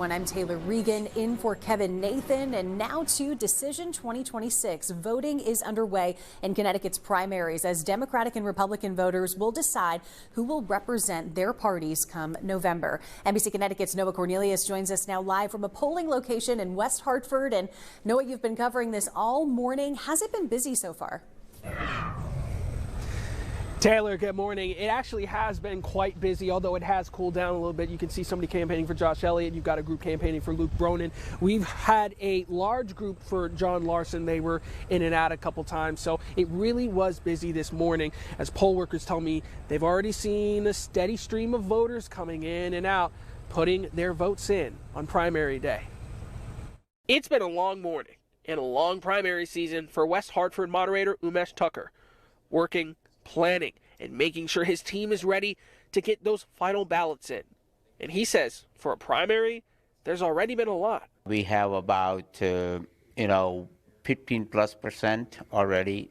I'm Taylor Regan in for Kevin Nathan, and now to Decision 2026. Voting is underway in Connecticut's primaries as Democratic and Republican voters will decide who will represent their parties come November. NBC Connecticut's Noah Cornelius joins us now live from a polling location in West Hartford. And Noah, you've been covering this all morning. Has it been busy so far? Taylor, good morning. It actually has been quite busy, although it has cooled down a little bit. You can see somebody campaigning for Josh Elliott. You've got a group campaigning for Luke Bronin. We've had a large group for John Larson. They were in and out a couple times, so it really was busy this morning. As poll workers tell me, they've already seen a steady stream of voters coming in and out, putting their votes in on primary day. It's been a long morning and a long primary season for West Hartford moderator Umesh Tucker, working, planning, and making sure his team is ready to get those final ballots in. And he says for a primary, there's already been a lot. We have about 15+% already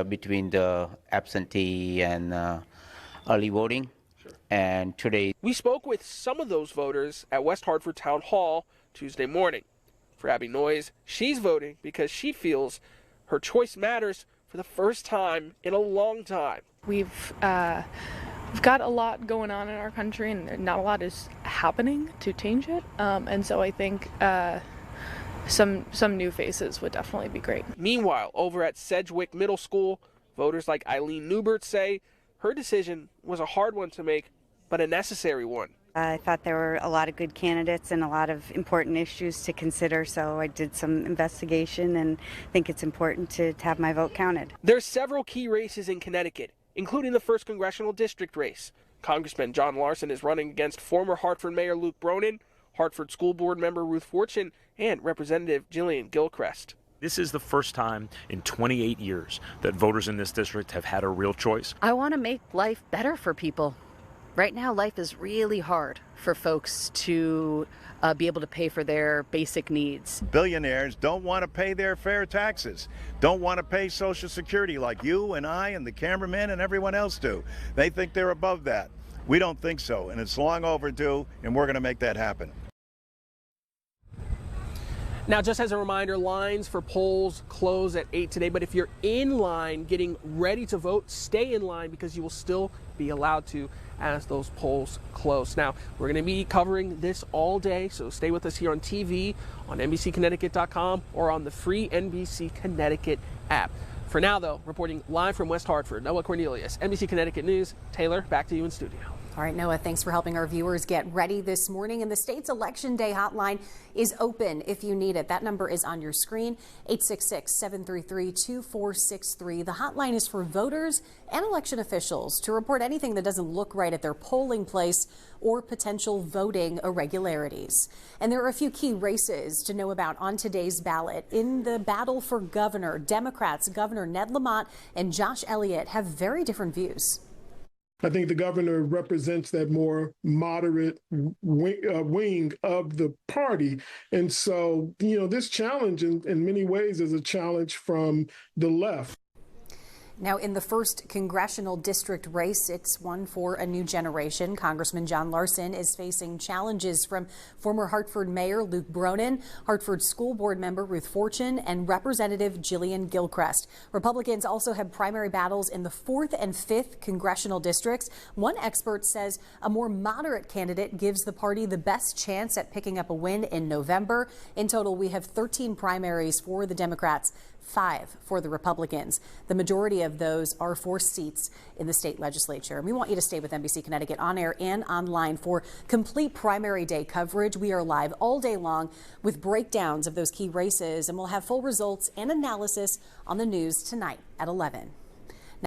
between the absentee and early voting. Sure. And today we spoke with some of those voters at West Hartford Town Hall Tuesday morning. For Abby Noyes, she's voting because she feels her choice matters for the first time in a long time. We've got a lot going on in our country, and not a lot is happening to change it. And so I think some new faces would definitely be great. Meanwhile, over at Sedgwick Middle School, voters like Eileen Newbert say her decision was a hard one to make, but a necessary one. I thought there were a lot of good candidates and a lot of important issues to consider, so I did some investigation and think it's important to have my vote counted. There's several key races in Connecticut, including the 1st Congressional District race. Congressman John Larson is running against former Hartford Mayor Luke Bronin, Hartford School Board member Ruth Fortune, and Representative Jillian Gilchrist. This is the first time in 28 years that voters in this district have had a real choice. I want to make life better for people. Right now, life is really hard for folks to be able to pay for their basic needs. Billionaires don't want to pay their fair taxes, don't want to pay Social Security like you and I and the cameraman and everyone else do. They think they're above that. We don't think so, and it's long overdue, and we're going to make that happen. Now, just as a reminder, lines for polls close at 8 today, but if you're in line getting ready to vote, stay in line because you will still be allowed to as those polls close. Now, we're going to be covering this all day, so stay with us here on TV, on NBCConnecticut.com, or on the free NBC Connecticut app. For now, though, reporting live from West Hartford, Noah Cornelius, NBC Connecticut News. Taylor, back to you in studio. All right, Noah, thanks for helping our viewers get ready this morning. And the state's Election Day hotline is open if you need it. That number is on your screen, 866-733-2463. The hotline is for voters and election officials to report anything that doesn't look right at their polling place or potential voting irregularities. And there are a few key races to know about on today's ballot. In the battle for governor, Democrats Governor Ned Lamont and Josh Elliott have very different views. I think the governor represents that more moderate wing of the party. And so, this challenge in many ways is a challenge from the left. Now, in the 1st Congressional District race, it's one for a new generation. Congressman John Larson is facing challenges from former Hartford Mayor Luke Bronin, Hartford School Board member Ruth Fortune, and Representative Jillian Gilchrist. Republicans also have primary battles in the 4th and 5th Congressional Districts. One expert says a more moderate candidate gives the party the best chance at picking up a win in November. In total, we have 13 primaries for the Democrats, 5 for the Republicans. The majority of those are for seats in the state legislature. And we want you to stay with NBC Connecticut on air and online for complete primary day coverage. We are live all day long with breakdowns of those key races, and we'll have full results and analysis on the news tonight at 11.